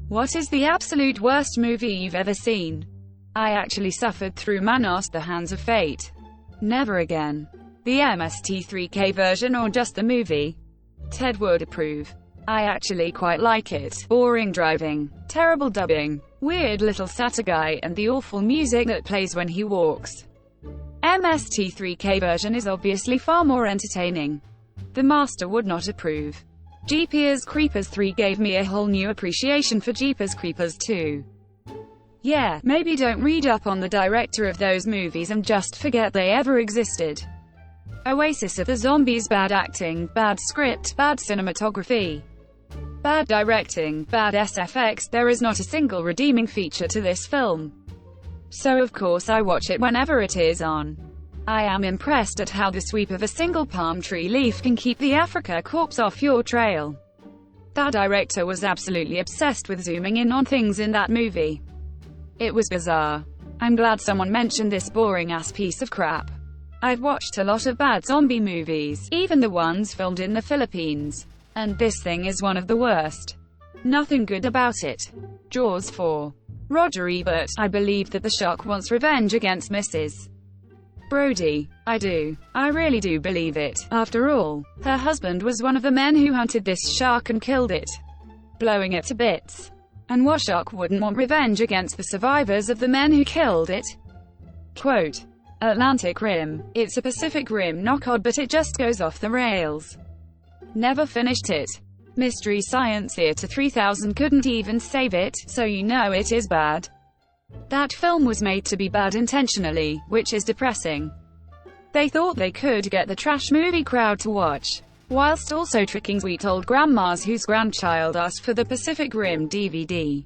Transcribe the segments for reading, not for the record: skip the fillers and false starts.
What is the absolute worst movie you've ever seen? I actually suffered through Manos, The Hands of Fate. Never again. The MST3K version or just the movie? Ted would approve. I actually quite like it. Boring driving, terrible dubbing, weird little guy, and the awful music that plays when he walks. MST3K version is obviously far more entertaining. The master would not approve. Jeepers Creepers 3 gave me a whole new appreciation for Jeepers Creepers 2. Yeah, maybe don't read up on the director of those movies and just forget they ever existed. Oasis of the Zombies: bad acting, bad script, bad cinematography, bad directing, bad SFX. There is not a single redeeming feature to this film. So of course I watch it whenever it is on. I am impressed at how the sweep of a single palm tree leaf can keep the Africa corpse off your trail. That director was absolutely obsessed with zooming in on things in that movie. It was bizarre. I'm glad someone mentioned this boring-ass piece of crap. I've watched a lot of bad zombie movies, even the ones filmed in the Philippines. And this thing is one of the worst. Nothing good about it. Jaws 4. Roger Ebert. I believe that the shark wants revenge against Mrs. Brody. I do. I really do believe it. After all, her husband was one of the men who hunted this shark and killed it, blowing it to bits. And what shark wouldn't want revenge against the survivors of the men who killed it? Quote, Atlantic Rim. It's a Pacific Rim knockout, but it just goes off the rails. Never finished it. Mystery Science Theater 3000 couldn't even save it, so you know it is bad. That film was made to be bad intentionally, which is depressing. They thought they could get the trash movie crowd to watch, whilst also tricking sweet old grandmas whose grandchild asked for the Pacific Rim DVD.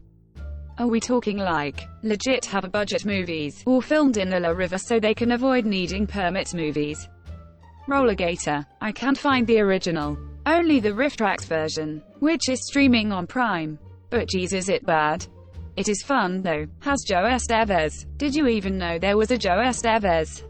Are we talking like, legit have a budget movies, or filmed in the La River so they can avoid needing permits movies? Rollergator. I can't find the original. Only the RiffTrax version, which is streaming on Prime. But geez, is it bad? It is fun though. Has Joe Estevez. Did you even know there was a Joe Estevez?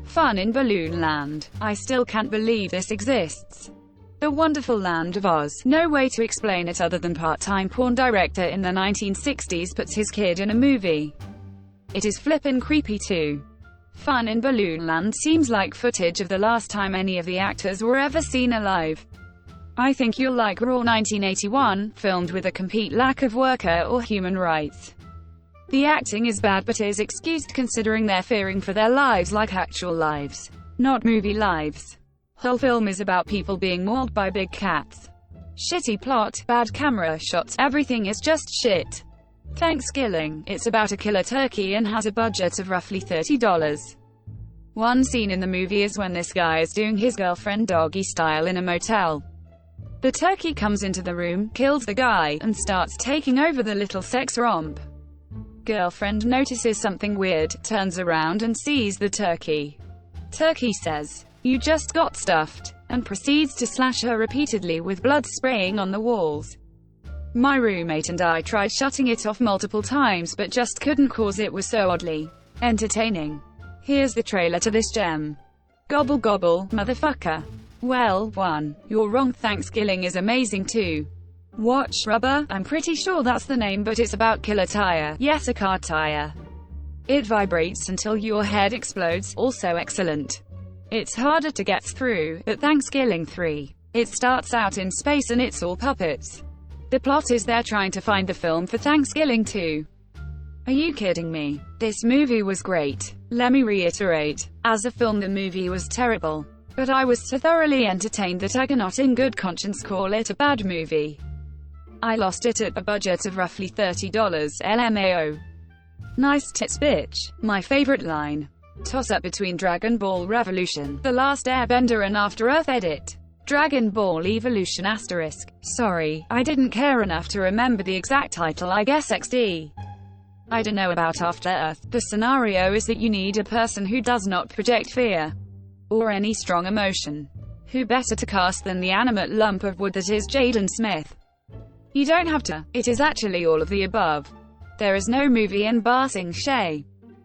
Fun in Balloon Land. I still can't believe this exists. The Wonderful Land of Oz. No way to explain it other than part-time porn director in the 1960s puts his kid in a movie. It is flippin' creepy too. Fun in Balloon Land seems like footage of the last time any of the actors were ever seen alive. I think you'll like Raw 1981, filmed with a complete lack of worker or human rights. The acting is bad but is excused considering they're fearing for their lives like actual lives, not movie lives. Whole film is about people being mauled by big cats. Shitty plot, bad camera shots, everything is just shit. Thanksgiving. It's about a killer turkey and has a budget of roughly $30. One scene in the movie is when this guy is doing his girlfriend doggy style in a motel. The turkey comes into the room, kills the guy, and starts taking over the little sex romp. Girlfriend notices something weird, turns around and sees the turkey. Turkey says, "You just got stuffed," and proceeds to slash her repeatedly with blood spraying on the walls. My roommate and I tried shutting it off multiple times but just couldn't cause it was so oddly entertaining. Here's the trailer to this gem. Gobble gobble, motherfucker. Well, 1. You're wrong. Thanksgiving is amazing too. Watch Rubber. I'm pretty sure that's the name, but it's about killer tire. Yes, a car tire. It vibrates until your head explodes. Also excellent. It's harder to get through, but Thanksgiving 3. It starts out in space and it's all puppets. The plot is they're trying to find the film for Thanksgiving 2. Are you kidding me? This movie was great. Let me reiterate. As a film the movie was terrible. But I was so thoroughly entertained that I cannot in good conscience call it a bad movie. I lost it at a budget of roughly $30 LMAO. Nice tits bitch. My favorite line. Toss-up between Dragon Ball Revolution, The Last Airbender and After Earth edit. Dragon Ball Evolution **. Sorry, I didn't care enough to remember the exact title. I guess XD. I don't know about After Earth. The scenario is that you need a person who does not project fear or any strong emotion. Who better to cast than the animate lump of wood that is Jaden Smith? You don't have to. It is actually all of the above. There is no movie in Ba Sing Se.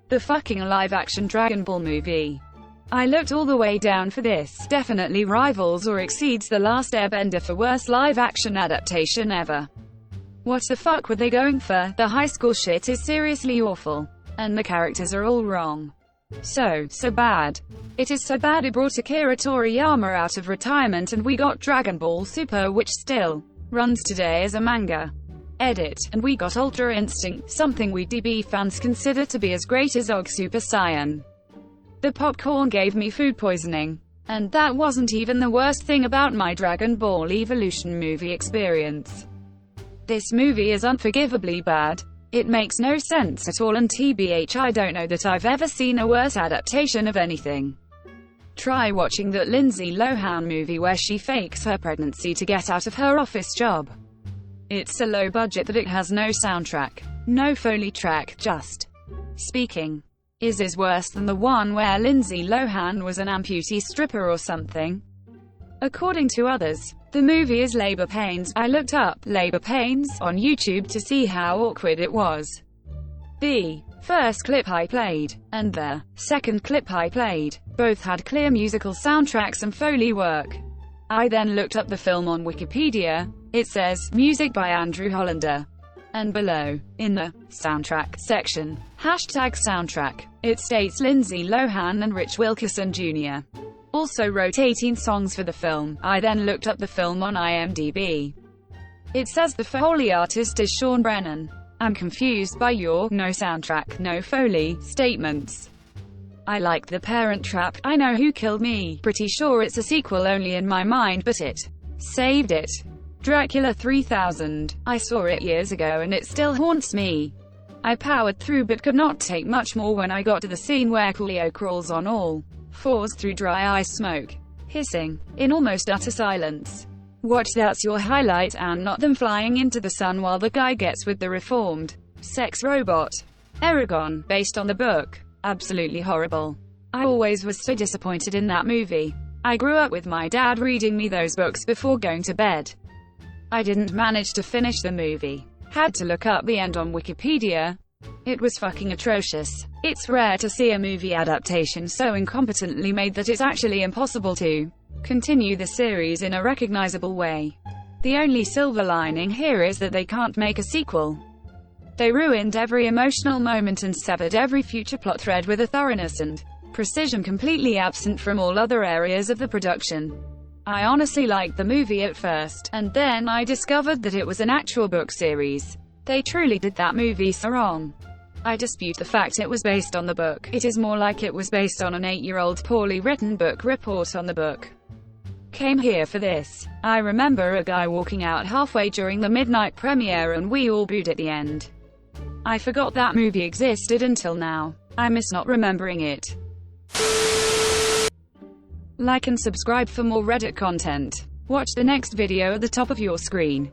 The fucking live-action Dragon Ball movie. I looked all the way down for this. Definitely rivals or exceeds The Last Airbender for worst live-action adaptation ever. What the fuck were they going for? The high school shit is seriously awful. And the characters are all wrong. So bad. It is so bad it brought Akira Toriyama out of retirement and we got Dragon Ball Super, which still runs today as a manga. Edit. And we got Ultra Instinct, something we DB fans consider to be as great as Og Super Saiyan. The popcorn gave me food poisoning. And that wasn't even the worst thing about my Dragon Ball Evolution movie experience. This movie is unforgivably bad. It makes no sense at all, and TBH, I don't know that I've ever seen a worse adaptation of anything. Try watching that Lindsay Lohan movie where she fakes her pregnancy to get out of her office job. It's so low budget that it has no soundtrack, no Foley track, just speaking. Is worse than the one where Lindsay Lohan was an amputee stripper or something. According to others, the movie is labor pains. I looked up labor pains on YouTube to see how awkward it was. The first clip I played, and the second clip I played, both had clear musical soundtracks and Foley work. I then looked up the film on Wikipedia. It says, music by Andrew Hollander. And below, in the soundtrack section, #soundtrack, it states Lindsay Lohan and Rich Wilkerson Jr. also wrote 18 songs for the film. I then looked up the film on IMDb. It says the Foley artist is Sean Brennan. I'm confused by your "no soundtrack, no Foley" statements. I like The Parent Trap, I Know Who Killed Me. Pretty sure it's a sequel only in my mind, but it saved it. Dracula 3000. I saw it years ago and it still haunts me. I powered through but could not take much more when I got to the scene where Coolio crawls on all fours through dry ice smoke, hissing, in almost utter silence. What, that's your highlight, and not them flying into the sun while the guy gets with the reformed sex robot Eragon, based on the book. Absolutely horrible. I always was so disappointed in that movie. I grew up with my dad reading me those books before going to bed. I didn't manage to finish the movie. Had to look up the end on Wikipedia. It was fucking atrocious. It's rare to see a movie adaptation so incompetently made that it's actually impossible to continue the series in a recognizable way. The only silver lining here is that they can't make a sequel. They ruined every emotional moment and severed every future plot thread with a thoroughness and precision completely absent from all other areas of the production. I honestly liked the movie at first, and then I discovered that it was an actual book series. They truly did that movie so wrong. I dispute the fact it was based on the book. It is more like it was based on an 8-year-old poorly written book report on the book. Came here for this. I remember a guy walking out halfway during the midnight premiere and we all booed at the end. I forgot that movie existed until now. I miss not remembering it. Like and subscribe for more Reddit content. Watch the next video at the top of your screen.